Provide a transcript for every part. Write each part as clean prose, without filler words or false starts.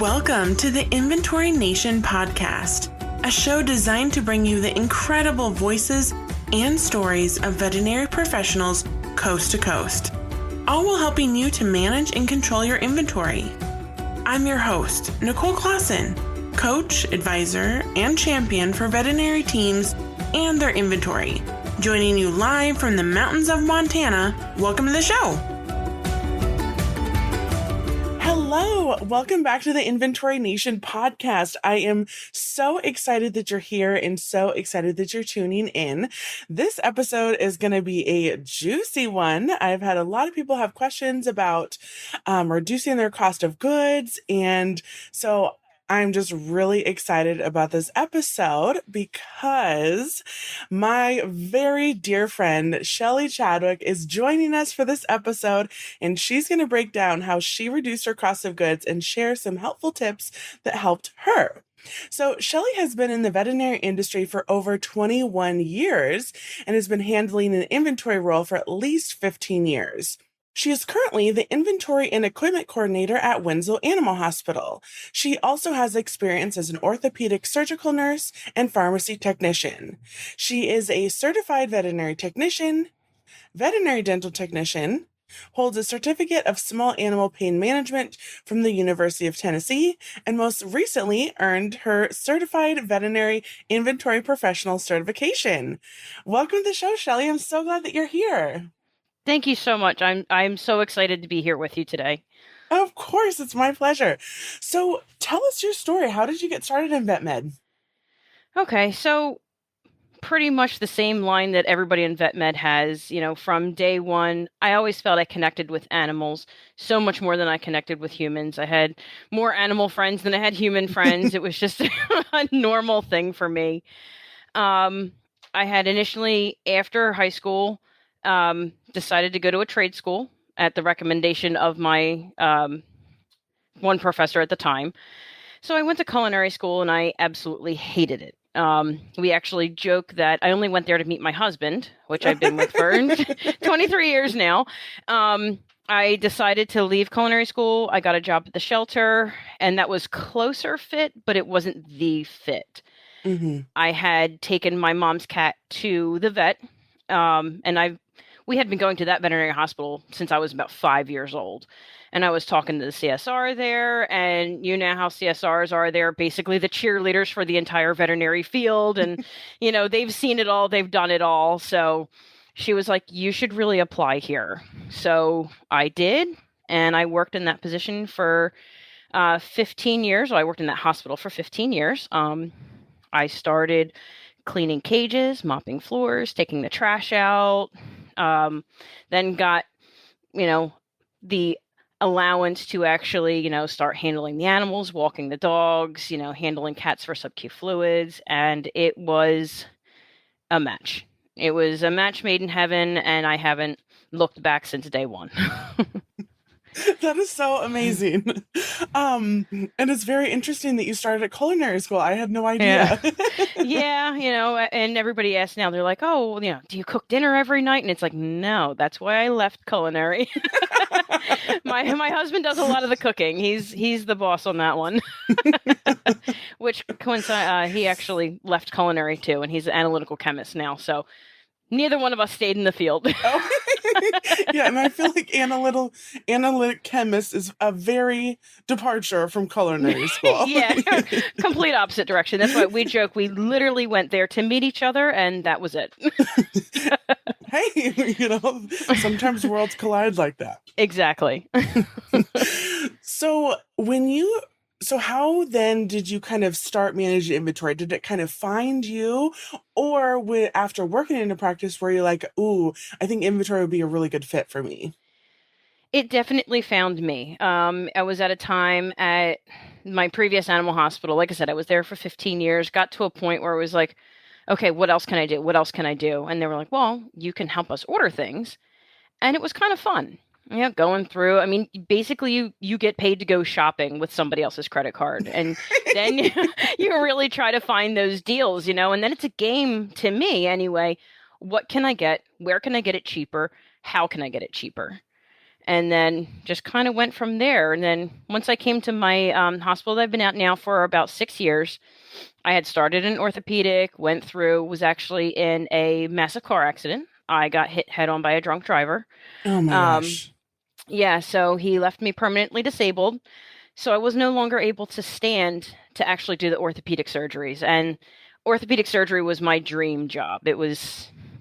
Welcome to the Inventory Nation podcast, a show designed to bring you the incredible voices and stories of veterinary professionals coast to coast, all while helping you to manage and control your inventory. I'm your host, Nicole Clausen, coach, advisor, and champion for veterinary teams and their inventory. Joining you live from the mountains of Montana, welcome to the show. Hello, welcome back to the Inventory Nation podcast. I am so excited that you're here and so excited that you're tuning in. This episode is going to be a juicy one. I've had a lot of people have questions about reducing their cost of goods, and so I'm just really excited about this episode because my very dear friend, Shelly Chadwick, is joining us for this episode, and she's going to break down how she reduced her cost of goods and share some helpful tips that helped her. So Shelly has been in the veterinary industry for over 21 years and has been handling an inventory role for at least 15 years. She is currently the Inventory and Equipment Coordinator at Winslow Animal Hospital. She also has experience as an orthopedic surgical nurse and pharmacy technician. She is a certified veterinary technician, veterinary dental technician, holds a certificate of small animal pain management from the University of Tennessee, and most recently earned her certified veterinary inventory professional certification. Welcome to the show, Shelly. I'm so glad that you're here. Thank you so much. I'm so excited to be here with you today. Of course, it's my pleasure. So tell us your story. How did you get started in vet med? Okay, so pretty much the same line that everybody in vet med has, from day one. I always felt I connected with animals so much more than I connected with humans. I had more animal friends than I had human friends. It was just a normal thing for me. I had initially, after high school, decided to go to a trade school at the recommendation of my one professor at the time. So I went to culinary school and I absolutely hated it. We actually joke that I only went there to meet my husband, which I've been with for 23 years now. I decided to leave culinary school. I got a job at the shelter, and that was closer fit, but it wasn't the fit. Mm-hmm. I had taken my mom's cat to the vet, and we had been going to that veterinary hospital since I was about 5 years old. And I was talking to the CSR there, and you know how CSRs are. They're basically the cheerleaders for the entire veterinary field. And, they've seen it all. They've done it all. So she was like, you should really apply here. So I did. And I worked in that position for 15 years. I worked in that hospital for 15 years. I started cleaning cages, mopping floors, taking the trash out. Then got, the allowance to actually, start handling the animals, walking the dogs, handling cats for sub-Q fluids. And it was a match. It was a match made in heaven, and I haven't looked back since day one. That is so amazing. And it's very interesting that you started at culinary school. I had no idea. Yeah, and everybody asks now, they're like, oh, do you cook dinner every night? And it's like, no, that's why I left culinary. My husband does a lot of the cooking. He's the boss on that one. Which coincides, he actually left culinary too, and he's an analytical chemist now. So neither one of us stayed in the field. Yeah, and I feel like analytic chemist is a very departure from culinary school. Yeah, complete opposite direction. That's why we joke. We literally went there to meet each other, and that was it. Hey, sometimes worlds collide like that. Exactly. So how then did you kind of start managing inventory? Did it kind of find you, or after working in a practice were you like, ooh, I think inventory would be a really good fit for me? It definitely found me. I was at a time at my previous animal hospital. Like I said, I was there for 15 years, got to a point where it was like, okay, what else can I do? What else can I do? And they were like, well, you can help us order things. And it was kind of fun. Going through, basically you get paid to go shopping with somebody else's credit card. And then you really try to find those deals, and then it's a game to me anyway. What can I get? Where can I get it cheaper? How can I get it cheaper? and then just kind of went from there. And then once I came to my hospital that I've been at now for about 6 years, I had started in orthopedic, went through, was actually in a massive car accident. I got hit head on by a drunk driver. Oh my Um, gosh. yeah, so he left me permanently disabled. So I was no longer able to stand to actually do the orthopedic surgeries. And orthopedic surgery was my dream job.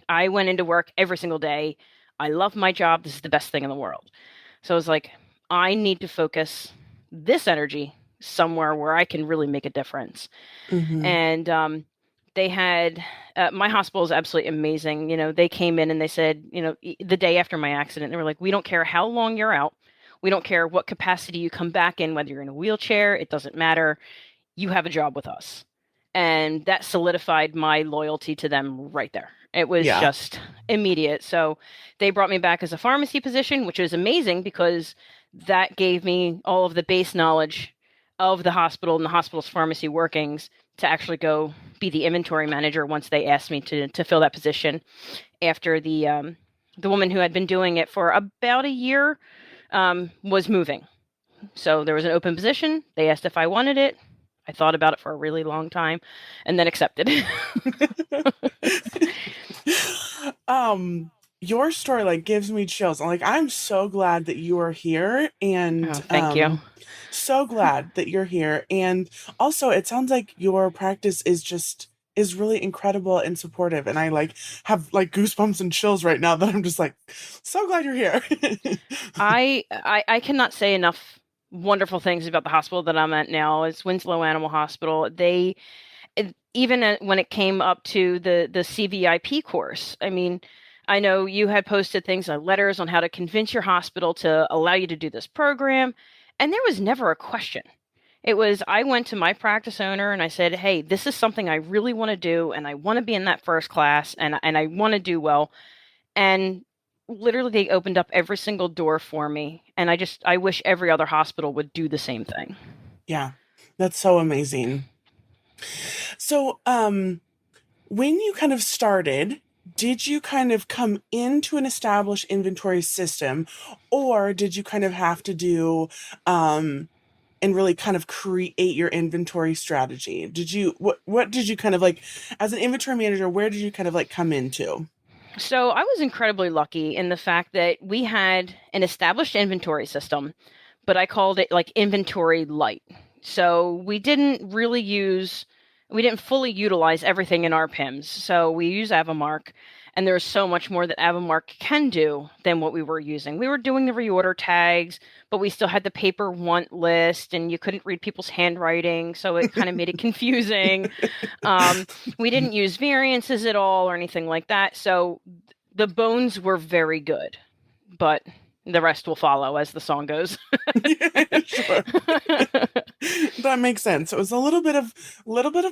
I went into work every single day. I love my job. This is the best thing in the world. So I was like, I need to focus this energy somewhere where I can really make a difference. Mm-hmm. And they had my hospital is absolutely amazing. They came in and they said, the day after my accident, they were like, we don't care how long you're out. We don't care what capacity you come back in, whether you're in a wheelchair, it doesn't matter. You have a job with us. And that solidified my loyalty to them right there. It was Yeah. just immediate. So they brought me back as a pharmacy position, which was amazing because that gave me all of the base knowledge of the hospital and the hospital's pharmacy workings to actually go be the inventory manager once they asked me to fill that position after the woman who had been doing it for about a year was moving. So there was an open position. They asked if I wanted it. I thought about it for a really long time and then accepted. um your story like gives me chills. I'm so glad that you are here, and Oh, thank you. so glad that you're here. And also it sounds like your practice is really incredible and supportive, and I have goosebumps and chills right now that I'm just so glad you're here. I cannot say enough wonderful things about the hospital that I'm at now. It's Winslow Animal Hospital. Even when it came up to the CVIP course, I mean, I know you had posted things like letters on how to convince your hospital to allow you to do this program, and there was never a question. It was, I went to my practice owner and I said, hey, this is something I really want to do, and I want to be in that first class, and I want to do well. And literally, they opened up every single door for me. And I wish every other hospital would do the same thing. Yeah, that's so amazing. So, when you kind of started, did you kind of come into an established inventory system, or did you kind of have to do and really kind of create your inventory strategy? What did you kind of as an inventory manager, where did you kind of come into? So I was incredibly lucky in the fact that we had an established inventory system, but I called it like inventory light. So we didn't fully utilize everything in our PIMS. So we use Avamark, and there's so much more that Avamark can do than what we were using. We were doing the reorder tags, but we still had the paper want list, and you couldn't read people's handwriting, so it kind of made it confusing. We didn't use variances at all or anything like that. So the bones were very good, but the rest will follow as the song goes. Yeah, sure. That makes sense. It was a little bit of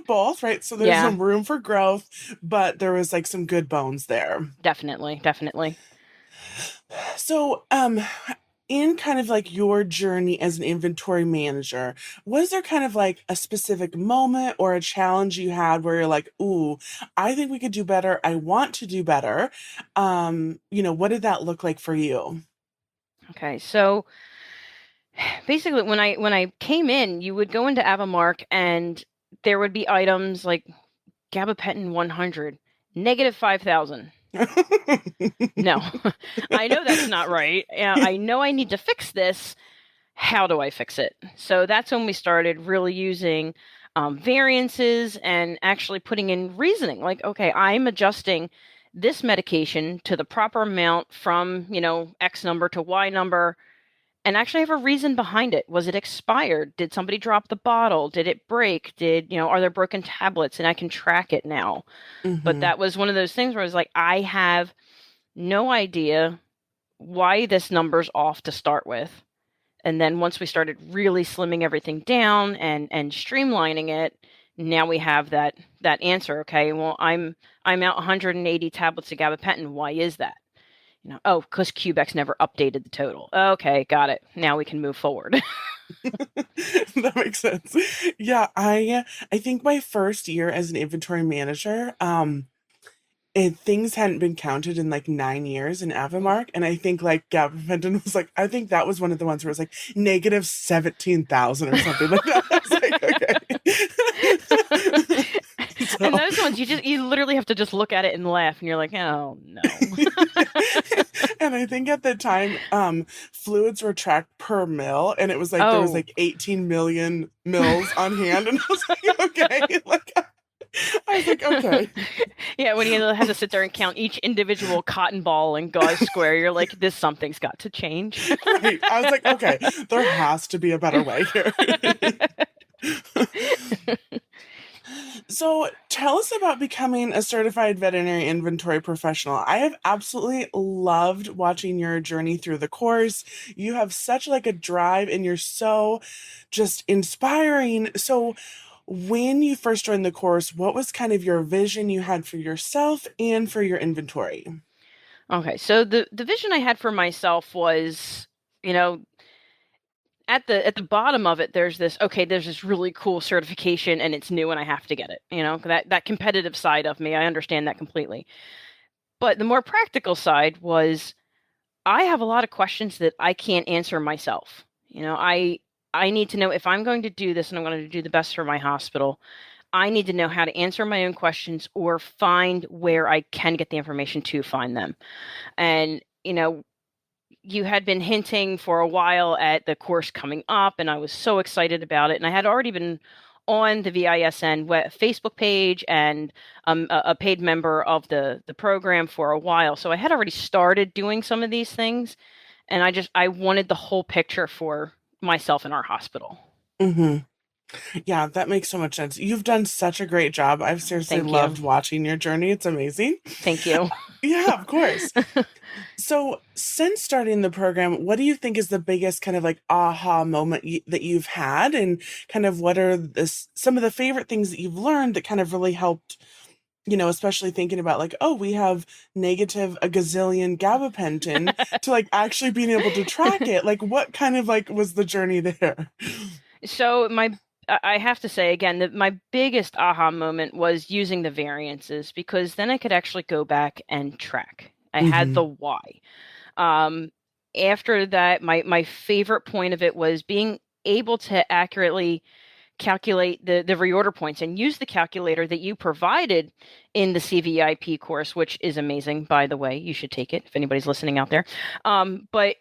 both, right? So there's Yeah, some room for growth, but there was some good bones there. definitely, definitely. So, in kind of your journey as an inventory manager, was there kind of a specific moment or a challenge you had where you're like, ooh, I think we could do better. I want to do better. What did that look like for you? Okay, so basically when I came in, you would go into Avamark and there would be items like gabapentin 100, negative 5,000. No, I know that's not right. I know I need to fix this. How do I fix it? So that's when we started really using variances and actually putting in reasoning. Like, okay, I'm adjusting this medication to the proper amount from, X number to Y number, and actually have a reason behind it. Was it expired? Did somebody drop the bottle? Did it break? Are there broken tablets? And I can track it now. But Hmm. that was one of those things where I was like, I have no idea why this number's off to start with. And then once we started really slimming everything down and streamlining it, now we have that answer. Okay, well, I'm out 180 tablets of gabapentin. Why is that? Oh, because Cubex never updated the total. Okay, got it. Now we can move forward. That makes sense. Yeah, I think my first year as an inventory manager, things hadn't been counted in like 9 years in Avamark. And I think like gabapentin was like, I think that was one of the ones where it was like negative 17,000 or something like that. I was like, okay. And So, those ones, you literally have to just look at it and laugh, and you're like, oh no. and I think at the time, fluids were tracked per mill, and it was like there was Oh, like 18 million mills on hand, and I was like, okay, like I was like, okay, yeah. When you have to sit there and count each individual cotton ball and gauze square, you're like, this something's got to change. right. I was like, okay, there has to be a better way here. So, tell us about becoming a certified veterinary inventory professional. I have absolutely loved watching your journey through the course. You have such like a drive and you're so just inspiring. So, when you first joined the course, what was kind of your vision you had for yourself and for your inventory? Okay, so the vision I had for myself was, you know, at the bottom of it, there's this really cool certification and it's new and I have to get it. That competitive side of me, I understand that completely. But the more practical side was I have a lot of questions that I can't answer myself. I need to know if I'm going to do this and I'm going to do the best for my hospital. I need to know how to answer my own questions or find where I can get the information to find them. And, you had been hinting for a while at the course coming up, and I was so excited about it. And I had already been on the VISN Facebook page and a paid member of the program for a while. So I had already started doing some of these things, and I wanted the whole picture for myself in our hospital. Hmm. Yeah, that makes so much sense. You've done such a great job. I've seriously Thank you. loved watching your journey. It's amazing. Thank you. Yeah, of course. So, since starting the program, what do you think is the biggest kind of like aha moment that you've had, and kind of what are some of the favorite things that you've learned that kind of really helped? Especially thinking about like, oh, we have negative a gazillion gabapentin to like actually being able to track it. Like, what kind of like was the journey there? So I have to say again that my biggest aha moment was using the variances because then I could actually go back and track. I had Hmm. the why. Um, After that, my favorite point of it was being able to accurately calculate the reorder points and use the calculator that you provided in the CVIP course, which is amazing, by the way. You should take it if anybody's listening out there. But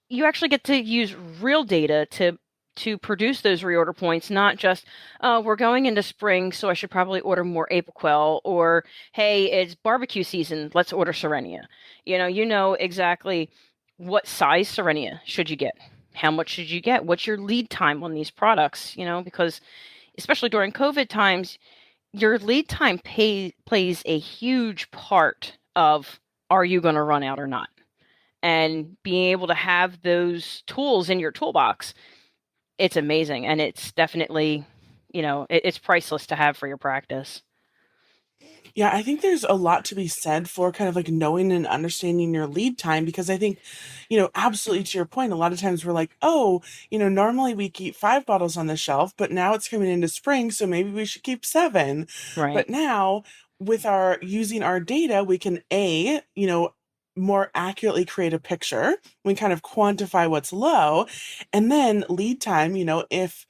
you actually get to use real data to produce those reorder points, not just, oh, we're going into spring, so I should probably order more Apoquel, or hey, it's barbecue season, let's order Serenia. You know exactly what size Serenia should you get. How much should you get? What's your lead time on these products? Because especially during COVID times, your lead time plays a huge part of are you going to run out or not? And being able to have those tools in your toolbox, it's amazing. And it's definitely, it's priceless to have for your practice. Yeah, I think there's a lot to be said for kind of like knowing and understanding your lead time because I think, absolutely to your point, a lot of times we're like, oh, normally we keep 5 bottles on the shelf, but now it's coming into spring, so maybe we should keep 7. Right. But now with our using our data, we can more accurately create a picture. We kind of quantify what's low. And then lead time, if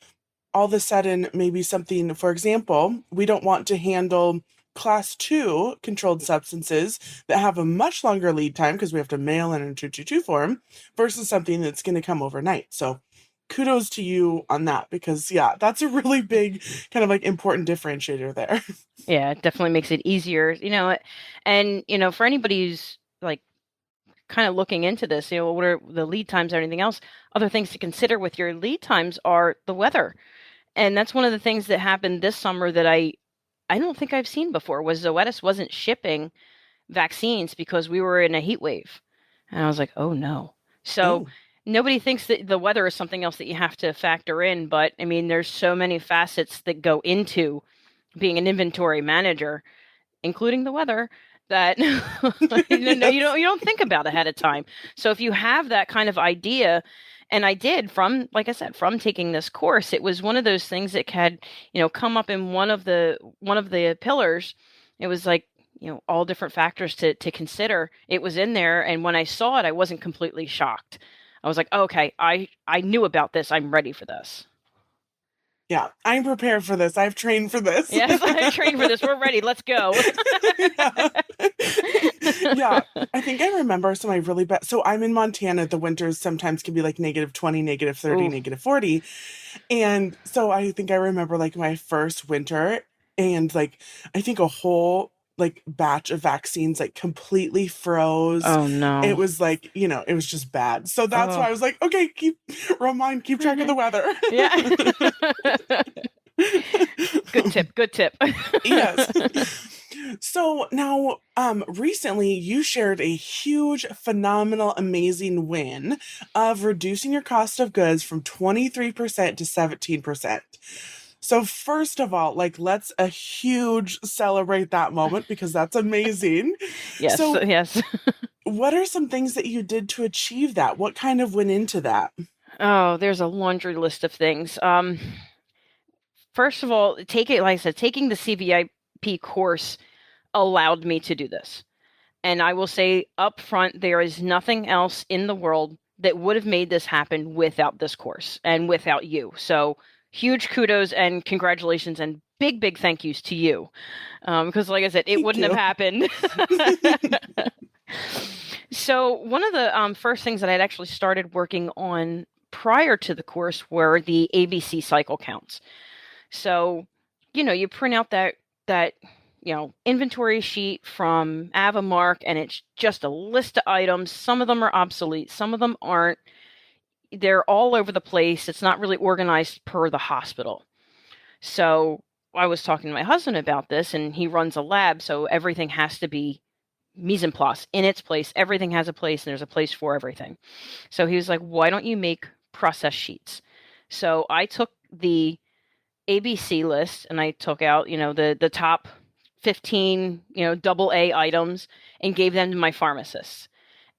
all of a sudden maybe something, for example, we don't want to handle class 2 controlled substances that have a much longer lead time because we have to mail in a 222 form versus something that's going to come overnight. So kudos to you on that because yeah, that's a really big kind of like important differentiator there. Yeah, it definitely makes it easier, and, for anybody who's like kind of looking into this, what are the lead times or anything else? Other things to consider with your lead times are the weather. And that's one of the things that happened this summer that I don't think I've seen before was Zoetis wasn't shipping vaccines because we were in a heat wave. And I was like, oh no. So Oh. nobody thinks that the weather is something else that you have to factor in, but I mean, there's so many facets that go into being an inventory manager, including the weather, that Yes. you don't think about ahead of time. So if you have that kind of idea, and I did from, like I said, from taking this course, it was one of those things that had, come up in one of the pillars. It was like, all different factors to consider. It was in there. And when I saw it, I wasn't completely shocked. I was like, okay, I knew about this. I'm ready for this. Yeah, I'm prepared for this. I've trained for this. Yes, I've trained for this. We're ready. Let's go. Yeah. Yeah, I think I remember some of my really bad. So I'm in Montana. The winters sometimes can be like -20, -30, Ooh. -40. And so I think I remember like my first winter, and like I think a whole like batch of vaccines like completely froze. Oh It no. was like, it was just bad. So that's why Oh. I was like, okay, keep track of the weather. Yeah. Good tip. Good tip. Yes. So now, recently you shared a huge, phenomenal, amazing win of reducing your cost of goods from 23% to 17%. So first of all, like, let's a huge celebrate that moment because that's amazing. Yes. So Yes. what are some things that you did to achieve that? What kind of went into that? Oh, there's a laundry list of things. First of all, like I said, taking the CVIP course allowed me to do this. And I will say up front, there is nothing else in the world that would have made this happen without this course and without you. So huge kudos and congratulations and big, big thank yous to you. Because like I said, it Thank wouldn't have you. happened. So one of the first things that I'd actually started working on prior to the course were the ABC cycle counts. So, you print out that inventory sheet from Avamark, and it's just a list of items. Some of them are obsolete, some of them aren't. They're all over the place. It's not really organized per the hospital. So I was talking to my husband about this, and he runs a lab, so everything has to be mise en place, in its place. Everything has a place, and there's a place for everything. So he was like, why don't you make process sheets? So I took the ABC list and I took out, the top 15, double A items and gave them to my pharmacists.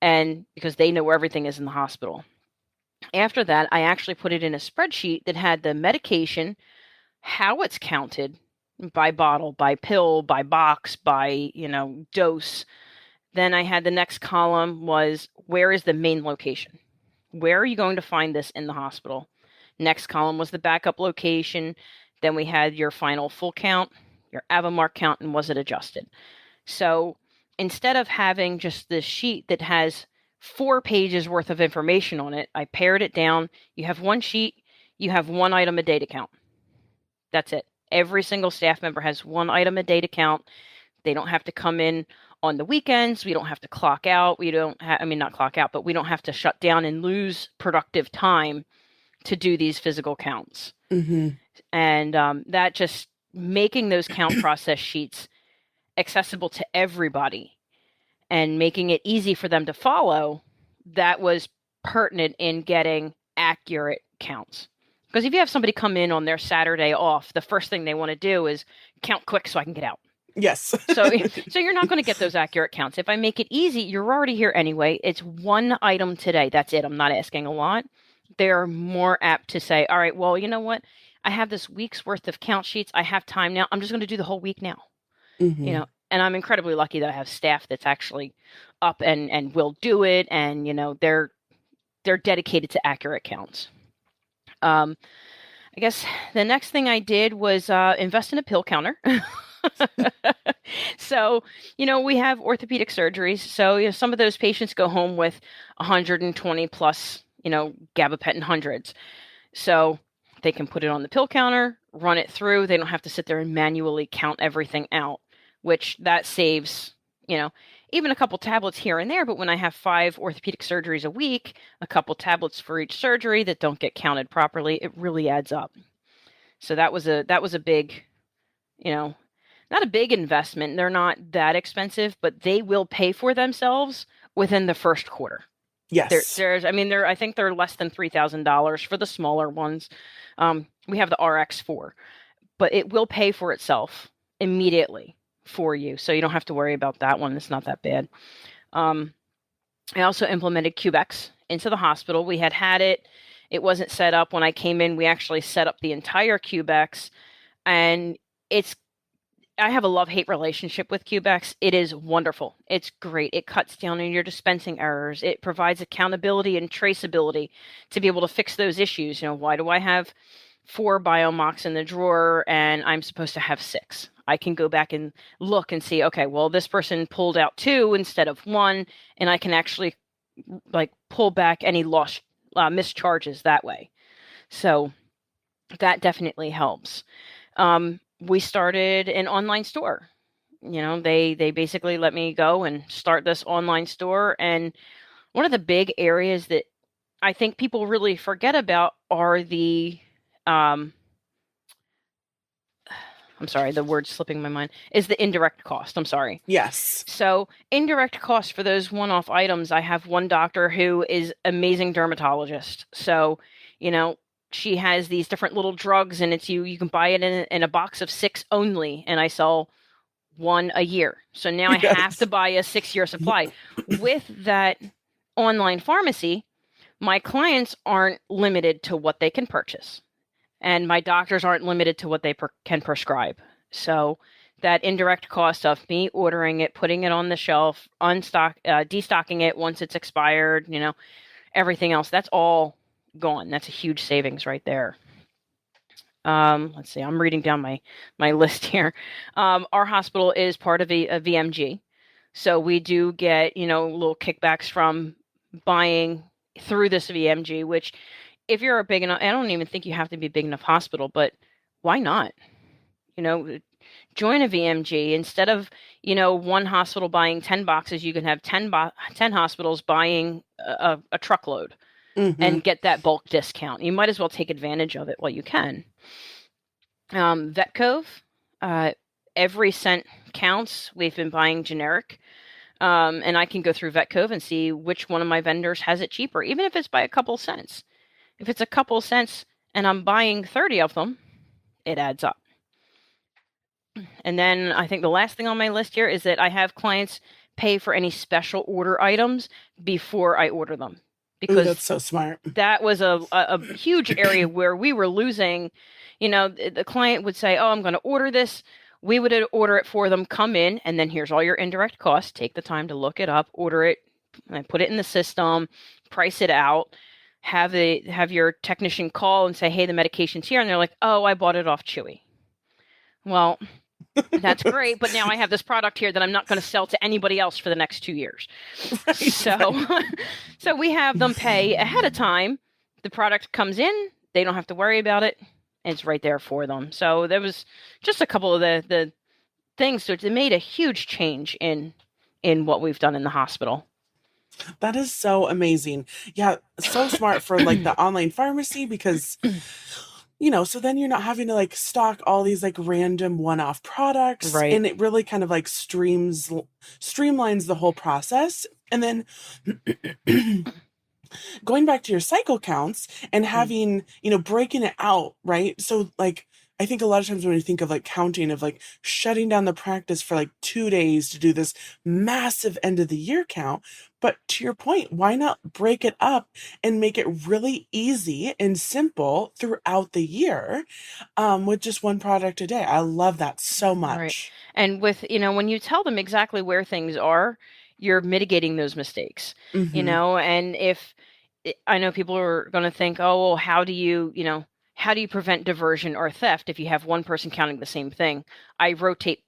And because they know where everything is in the hospital. After that, I actually put it in a spreadsheet that had the medication, how it's counted by bottle, by pill, by box, by, dose. Then I had the next column was where is the main location? Where are you going to find this in the hospital? Next column was the backup location. Then we had your final full count, your Avamark count, and was it adjusted? So instead of having just this sheet that has 4 pages worth of information on it, I pared it down. You have one sheet, you have one item a day to count. That's it. Every single staff member has one item a day to count. They don't have to come in on the weekends. We don't have to clock out. We don't have, not clock out, but we don't have to shut down and lose productive time to do these physical counts. Mm-hmm. And that just making those count process sheets accessible to everybody and making it easy for them to follow, that was pertinent in getting accurate counts. Because if you have somebody come in on their Saturday off, the first thing they want to do is count quick so I can get out. Yes. So you're not going to get those accurate counts. If I make it easy, you're already here anyway. It's one item today. That's it. I'm not asking a lot. They're more apt to say, all right, well, you know what? I have this week's worth of count sheets. I have time now. I'm just going to do the whole week now. Mm-hmm. And I'm incredibly lucky that I have staff that's actually up and will do it. And, they're dedicated to accurate counts. I guess the next thing I did was invest in a pill counter. So, we have orthopedic surgeries. So, some of those patients go home with 120 plus, gabapentin hundreds. So they can put it on the pill counter, run it through. They don't have to sit there and manually count everything out, which that saves, even a couple tablets here and there. But when I have 5 orthopedic surgeries a week, a couple tablets for each surgery that don't get counted properly, it really adds up. So that was a big, not a big investment. They're not that expensive, but they will pay for themselves within the first quarter. Yes. I think they're less than $3,000 for the smaller ones. We have the RX4, but it will pay for itself immediately for you. So you don't have to worry about that one. It's not that bad. I also implemented Cubex into the hospital. We had it. It wasn't set up when I came in. We actually set up the entire Cubex, and I have a love-hate relationship with QBEX. It is wonderful. It's great. It cuts down on your dispensing errors. It provides accountability and traceability to be able to fix those issues. Why do I have 4 Biomox in the drawer and I'm supposed to have 6? I can go back and look and see, okay, well, this person pulled out 2 instead of 1, and I can actually pull back any lost missed charges that way. So that definitely helps. We started an online store. They basically let me go and start this online store. And one of the big areas that I think people really forget about are the I'm sorry, the word's slipping my mind, is the indirect cost. I'm sorry. Yes. So indirect cost for those one-off items, I have one doctor who is amazing dermatologist. So, she has these different little drugs, and it's you can buy it in a box of 6 only, and I sell 1 a year. So now I have to buy a 6-year supply. With that online pharmacy, my clients aren't limited to what they can purchase, and my doctors aren't limited to what they can prescribe. So that indirect cost of me ordering it, putting it on the shelf, destocking it once it's expired, everything else, that's all gone. That's a huge savings right there. Let's see, I'm reading down my list here. Our hospital is part of a VMG. So we do get, little kickbacks from buying through this VMG, which if you're a big enough, I don't even think you have to be a big enough hospital, but why not? Join a VMG. Instead of, one hospital buying 10 boxes, you can have 10 hospitals buying a truckload. Mm-hmm. And get that bulk discount. You might as well take advantage of it while you can. Vetcove, every cent counts. We've been buying generic, and I can go through Vetcove and see which one of my vendors has it cheaper, even if it's by a couple cents. If it's a couple cents and I'm buying 30 of them, it adds up. And then I think the last thing on my list here is that I have clients pay for any special order items before I order them. Because that's so smart. That was a huge area where we were losing. The client would say, oh, I'm going to order this. We would order it for them, come in, and then here's all your indirect costs. Take the time to look it up, order it, and put it in the system, price it out, have your technician call and say, hey, the medication's here. And they're like, oh, I bought it off Chewy. Well, that's great, but now I have this product here that I'm not going to sell to anybody else for the next 2 years. Right, so we have them pay ahead of time. The product comes in, they don't have to worry about it. It's right there for them. So there was just a couple of the things. So it made a huge change in what we've done in the hospital. That is so amazing. Yeah, so smart for the online pharmacy because so then you're not having to stock all these random one-off products. Right. And it really kind of streamlines the whole process. And then going back to your cycle counts and having, breaking it out, right? So I think a lot of times when we think of counting of shutting down the practice for 2 days to do this massive end of the year count. But to your point, why not break it up and make it really easy and simple throughout the year with just one product a day? I love that so much. Right. And with, when you tell them exactly where things are, you're mitigating those mistakes, Mm-hmm. And if I know people are going to think, oh, well, how do you prevent diversion or theft if you have one person counting the same thing? I rotate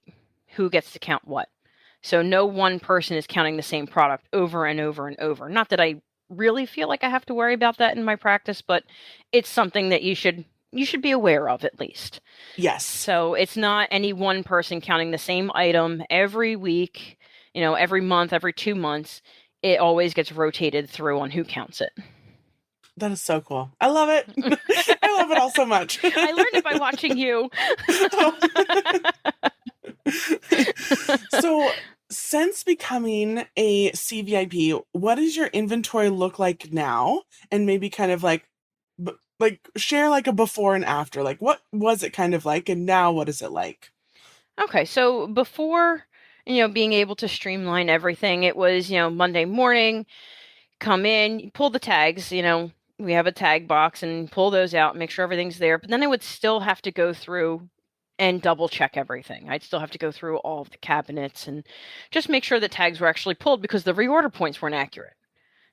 who gets to count what. So no one person is counting the same product over and over and over. Not that I really feel like I have to worry about that in my practice, but it's something that you should be aware of at least. Yes. So it's not any one person counting the same item every week, every month, every 2 months. It always gets rotated through on who counts it. That is so cool. I love it. I love it all so much. I learned it by watching you. So since becoming a CVIP, what does your inventory look like now? And maybe kind of share a before and after. What was it kind of like? And now what is it like? Okay. So before, being able to streamline everything, it was, Monday morning, come in, pull the tags, we have a tag box and pull those out, make sure everything's there. But then I would still have to go through and double check everything. I'd still have to go through all of the cabinets and just make sure the tags were actually pulled because the reorder points weren't accurate.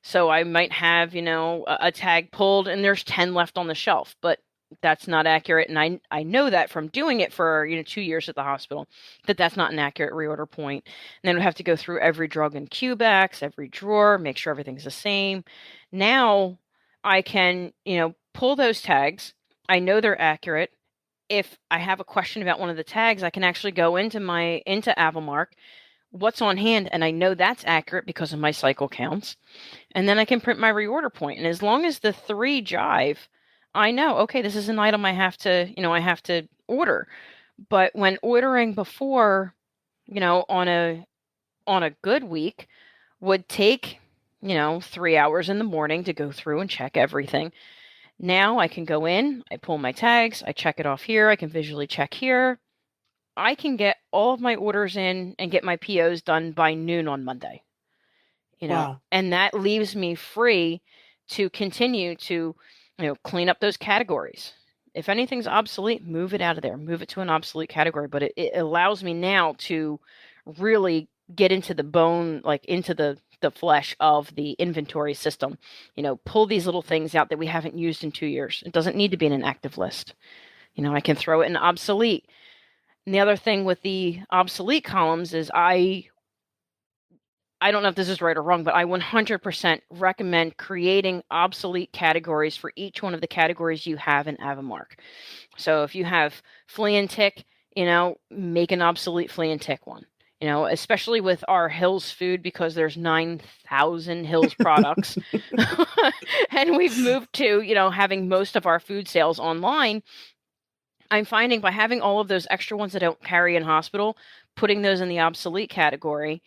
So I might have, a tag pulled and there's 10 left on the shelf, but that's not accurate. And I know that from doing it for, 2 years at the hospital, that's not an accurate reorder point. And then we have to go through every drug and Q-backs, every drawer, make sure everything's the same. Now I can, pull those tags. I know they're accurate. If I have a question about one of the tags, I can actually go into Avamark, what's on hand, and I know that's accurate because of my cycle counts. And then I can print my reorder point. And as long as the three jive, I know, okay, this is an item I have to order. But when ordering before, on a good week would take, 3 hours in the morning to go through and check everything. Now I can go in, I pull my tags, I check it off here, I can visually check here. I can get all of my orders in and get my POs done by noon on Monday. Wow. And that leaves me free to continue to, clean up those categories. If anything's obsolete, move it out of there, move it to an obsolete category. But it allows me now to really get into the bone, like into the flesh of the inventory system, pull these little things out that we haven't used in 2 years. It doesn't need to be in an active list. I can throw it in obsolete. And the other thing with the obsolete columns is I don't know if this is right or wrong, but I 100% recommend creating obsolete categories for each one of the categories you have in Avamark. So if you have flea and tick, make an obsolete flea and tick one. Especially with our Hills food, because there's 9,000 Hills products. And we've moved to, having most of our food sales online. I'm finding by having all of those extra ones that I don't carry in hospital, putting those in the obsolete category,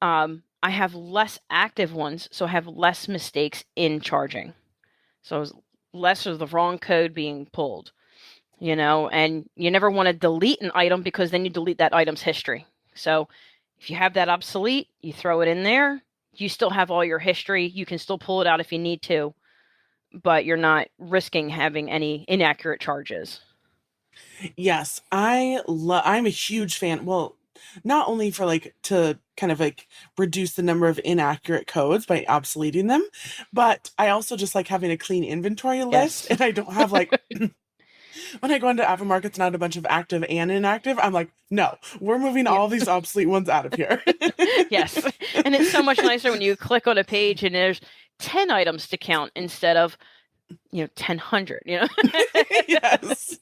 I have less active ones, so I have less mistakes in charging. So less of the wrong code being pulled, and you never want to delete an item because then you delete that item's history. So if you have that obsolete, you throw it in there. You still have all your history. You can still pull it out if you need to, but you're not risking having any inaccurate charges. Yes, I'm a huge fan. Well, not only for like to kind of like reduce the number of inaccurate codes by obsoleting them, but I also just like having a clean inventory list. Yes. And I don't have like when I go into Avamark, it's not a bunch of active and inactive. I'm like, no, we're moving all these obsolete ones out of here. Yes. And it's so much nicer when you click on a page and there's 10 items to count instead of 1,000, Yes.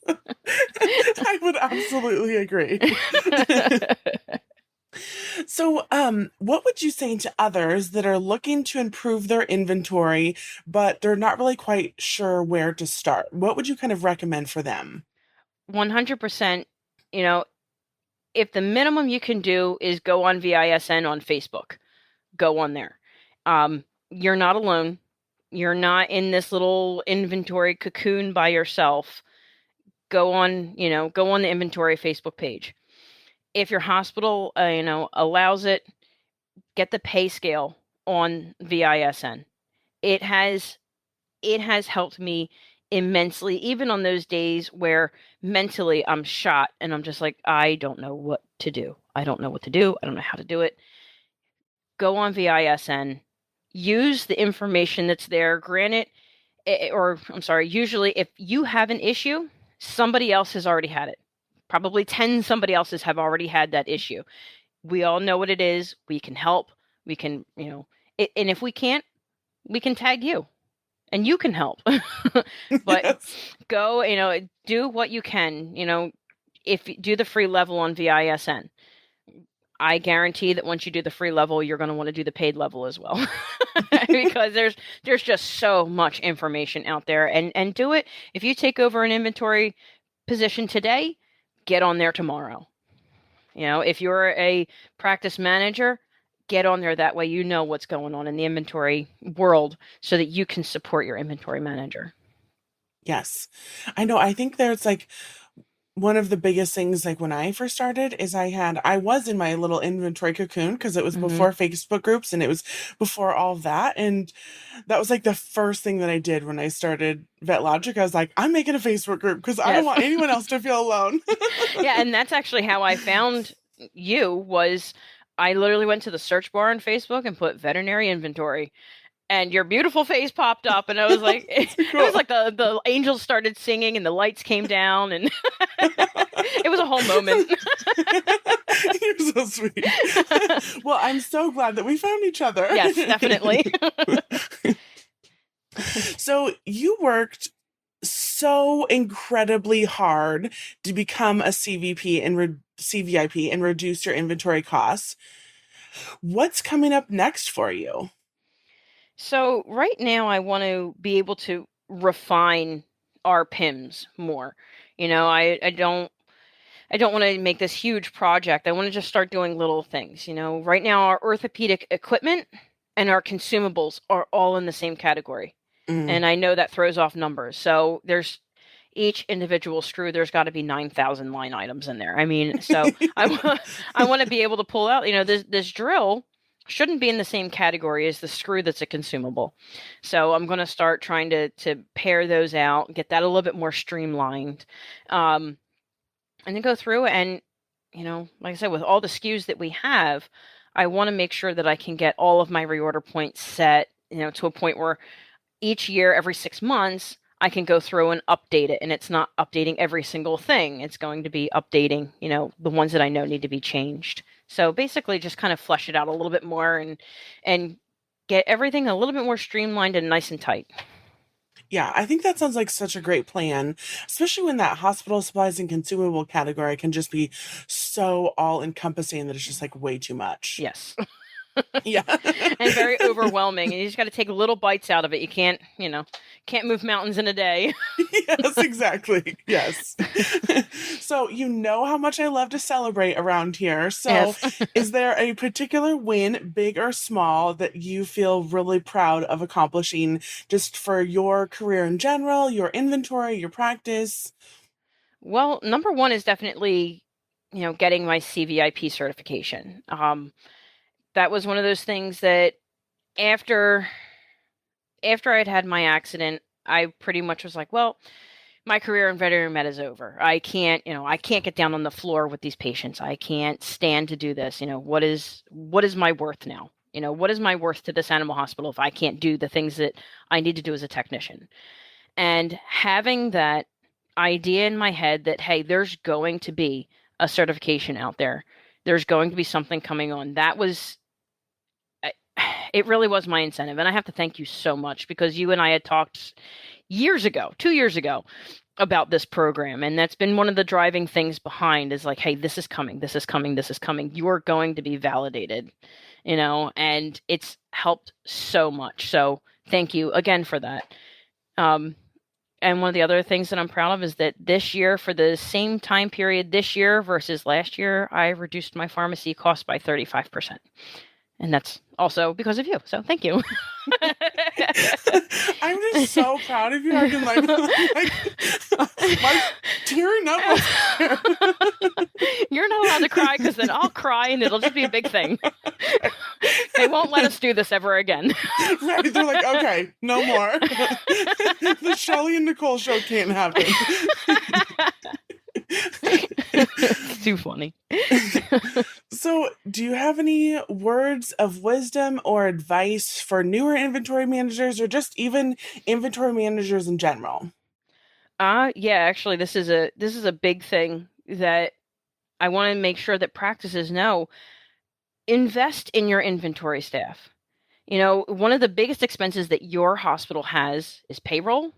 I would absolutely agree. So, what would you say to others that are looking to improve their inventory, but they're not really quite sure where to start? What would you kind of recommend for them? 100%, if the minimum you can do is go on VISN on Facebook, go on there. You're not alone. You're not in this little inventory cocoon by yourself. Go on the inventory Facebook page. If your hospital, allows it, get the pay scale on VISN. It has helped me immensely, even on those days where mentally I'm shot and I'm just like, I don't know what to do. I don't know what to do. I don't know how to do it. Go on VISN, use the information that's there. Granted, usually if you have an issue, somebody else has already had it. Probably 10 somebody else's have already had that issue. We all know what it is. We can help. We can, and if we can't, we can tag you and you can help. But Yes. go, do what you can, if you do the free level on VISN. I guarantee that once you do the free level, you're going to want to do the paid level as well. Because there's just so much information out there, and do it. If you take over an inventory position today, get on there tomorrow. If you're a practice manager, get on there. That way you know what's going on in the inventory world so that you can support your inventory manager. Yes. I know. I think there's like one of the biggest things, like when I first started, is I was in my little inventory cocoon because it was Mm-hmm. before Facebook groups and it was before all of that. And that was like the first thing that I did when I started VetLogic. I was like, I'm making a Facebook group because I don't Yes. want anyone else to feel alone. Yeah, and that's actually how I found you was I literally went to the search bar on Facebook and put veterinary inventory and your beautiful face popped up and I was like it So was cool. like the angels started singing and the lights came down and it was a whole moment. You're so sweet. Well, I'm so glad that we found each other. Yes, definitely. So you worked so incredibly hard to become a CVP and CVIP and reduce your inventory costs. What's coming up next for you? So right now I want to be able to refine our PIMS more. I don't want to make this huge project. I want to just start doing little things. Right now our orthopedic equipment and our consumables are all in the same category. Mm. And I know that throws off numbers. So there's each individual screw, there's got to be 9,000 line items in there. I mean, so I want to be able to pull out, this drill shouldn't be in the same category as the screw that's a consumable. So I'm going to start trying to pair those out, get that a little bit more streamlined. And then go through and, like I said, with all the SKUs that we have, I want to make sure that I can get all of my reorder points set, to a point where each year, every 6 months, I can go through and update it. And it's not updating every single thing. It's going to be updating, the ones that I know need to be changed. So basically just kind of flesh it out a little bit more and get everything a little bit more streamlined and nice and tight. Yeah, I think that sounds like such a great plan, especially when that hospital supplies and consumable category can just be so all encompassing that it's just like way too much. Yes. Yeah. And very overwhelming. And you just got to take little bites out of it. You can't move mountains in a day. Yes, exactly. Yes. So, you know how much I love to celebrate around here. So, Yes. is there a particular win, big or small, that you feel really proud of accomplishing just for your career in general, your inventory, your practice? Well, number one is definitely, getting my CVIP certification. That was one of those things that after I'd had my accident, I pretty much was like, well, my career in veterinary med is over. I can't get down on the floor with these patients. I can't stand to do this. What is my worth now? What is my worth to this animal hospital if I can't do the things that I need to do as a technician? And having that idea in my head that, hey, there's going to be a certification out there. There's going to be something coming on. It really was my incentive. And I have to thank you so much because you and I had talked years ago, 2 years ago, about this program. And that's been one of the driving things behind is like, hey, this is coming, this is coming, this is coming. You are going to be validated, and it's helped so much. So thank you again for that. And one of the other things that I'm proud of is that this year, for the same time period this year versus last year, I reduced my pharmacy cost by 35%. And that's also because of you. So thank you. I'm just so proud of you. I can like tearing up over here. You're not allowed to cry because then I'll cry and it'll just be a big thing. They won't let us do this ever again. Right? They're like, okay, no more. The Shelly and Nicole show can't happen. It's too funny. So, do you have any words of wisdom or advice for newer inventory managers or just even inventory managers in general? Yeah, actually this is a big thing that I want to make sure that practices know. Invest in your inventory staff. One of the biggest expenses that your hospital has is payroll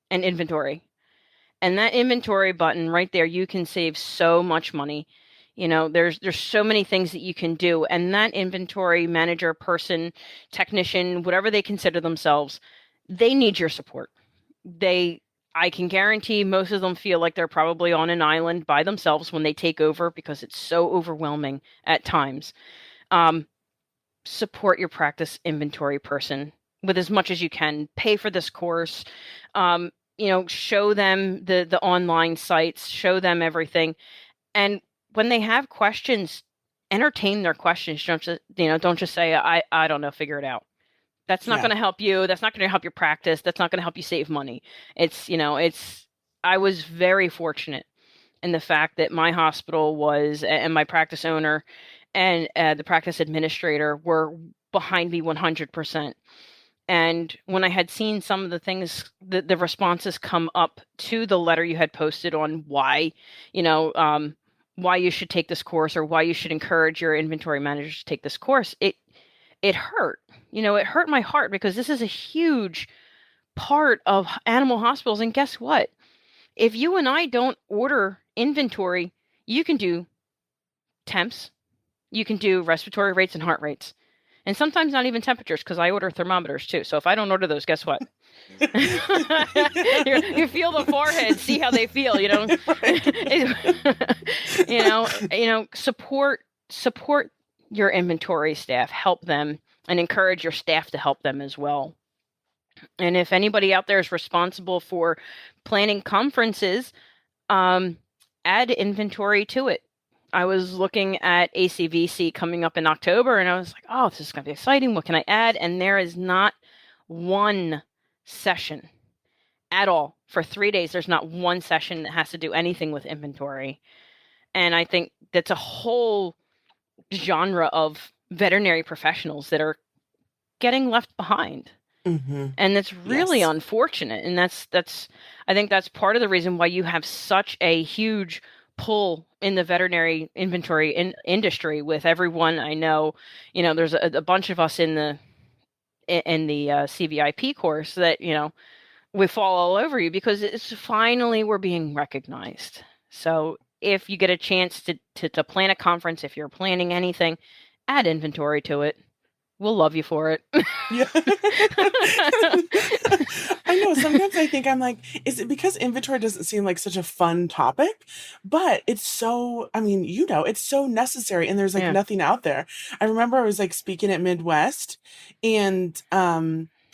and inventory. And that inventory button right there, you can save so much money. There's so many things that you can do. And that inventory manager, person, technician, whatever they consider themselves, they need your support. I can guarantee most of them feel like they're probably on an island by themselves when they take over because it's so overwhelming at times. Support your practice inventory person with as much as you can. Pay for this course. show them the online sites, show them everything. And when they have questions, entertain their questions. Don't just say, I don't know, figure it out. That's not Yeah. going to help you. That's not going to help your practice. That's not going to help you save money. I was very fortunate in the fact that my hospital and my practice owner and the practice administrator were behind me 100%. And when I had seen some of the things, the responses come up to the letter you had posted on why you should take this course or why you should encourage your inventory managers to take this course, it hurt. It hurt my heart because this is a huge part of animal hospitals. And guess what? If you and I don't order inventory, you can do temps, you can do respiratory rates and heart rates. And sometimes not even temperatures, because I order thermometers too. So if I don't order those, guess what? You feel the forehead, see how they feel. Support your inventory staff, help them, and encourage your staff to help them as well. And if anybody out there is responsible for planning conferences, add inventory to it. I was looking at ACVC coming up in October, and I was like, oh, this is going to be exciting. What can I add? And there is not one session at all. For 3 days, there's not one session that has to do anything with inventory. And I think that's a whole genre of veterinary professionals that are getting left behind. Mm-hmm. And that's really unfortunate. And I think that's part of the reason why you have such a huge pull in the veterinary inventory industry with everyone I know. There's a bunch of us in the CVIP course that, we fall all over you because it's finally we're being recognized. So if you get a chance to plan a conference, if you're planning anything, add inventory to it. We'll love you for it. Yeah. I know. Sometimes I think I'm like, is it because inventory doesn't seem like such a fun topic? But it's so, it's so necessary and there's like nothing out there. I remember I was like speaking at Midwest and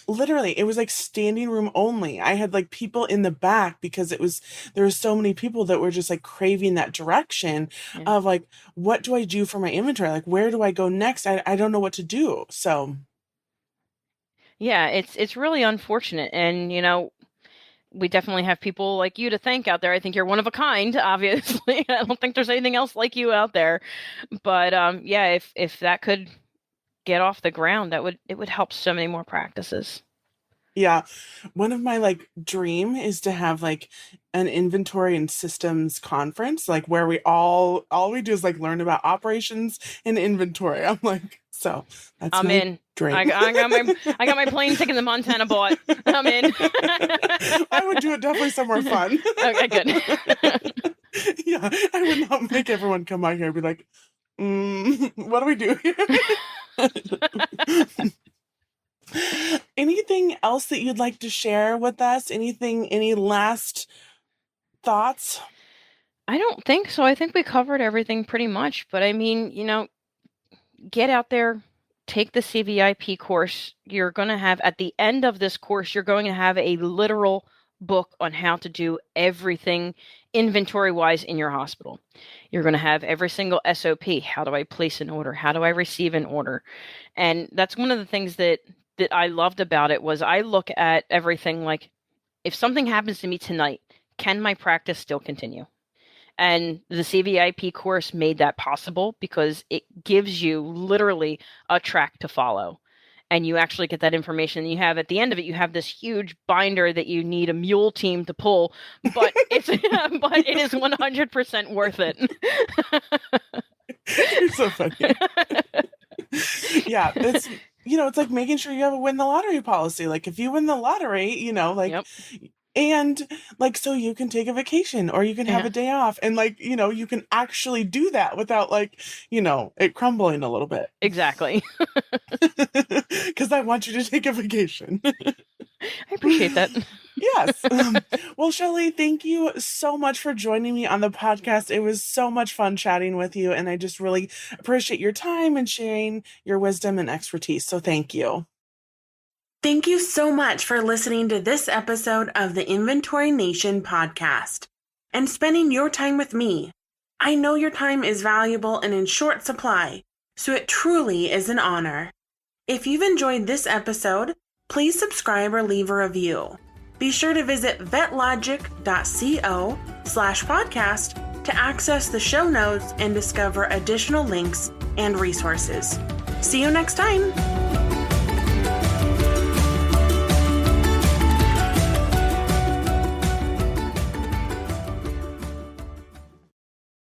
literally it was like standing room only. I had like people in the back because there were so many people that were just like craving that direction of like, what do I do for my inventory? Like, where do I go next? I don't know what to do. So yeah, it's really unfortunate. And, we definitely have people like you to thank out there. I think you're one of a kind, obviously. I don't think there's anything else like you out there. But if that could get off the ground, it would help so many more practices. Yeah. One of my like dream is to have like an inventory and systems conference, like where all we do is like learn about operations and inventory. I'm like, so that's I'm my in. dream. I got my plane ticket to Montana bought. I'm in. I would do it definitely somewhere fun. Okay, good. Yeah, I would not make everyone come out here and be like, what do we do here? Anything else that you'd like to share with us? Any last thoughts? I don't think so. I think we covered everything pretty much. But I mean, get out there, take the CVIP course. You're going to have, at the end of this course, you're going to have a literal book on how to do everything inventory-wise in your hospital. You're going to have every single SOP. How do I place an order? How do I receive an order? And that's one of the things that I loved about it was I look at everything like, if something happens to me tonight, can my practice still continue? And the CVIP course made that possible because it gives you literally a track to follow. And you actually get that information. You have at the end of it, you have this huge binder that you need a mule team to pull, but it is 100% worth it. You're so funny. Yeah, it's it's like making sure you have a win the lottery policy. Like if you win the lottery, Yep. And like, so you can take a vacation or you can have a day off and like, you can actually do that without like, it crumbling a little bit. Exactly. Because I want you to take a vacation. I appreciate that. Yes. Well, Shelly, thank you so much for joining me on the podcast. It was so much fun chatting with you. And I just really appreciate your time and sharing your wisdom and expertise. So thank you. Thank you so much for listening to this episode of the Inventory Nation podcast and spending your time with me. I know your time is valuable and in short supply, so it truly is an honor. If you've enjoyed this episode, please subscribe or leave a review. Be sure to visit vetlogic.co/podcast to access the show notes and discover additional links and resources. See you next time.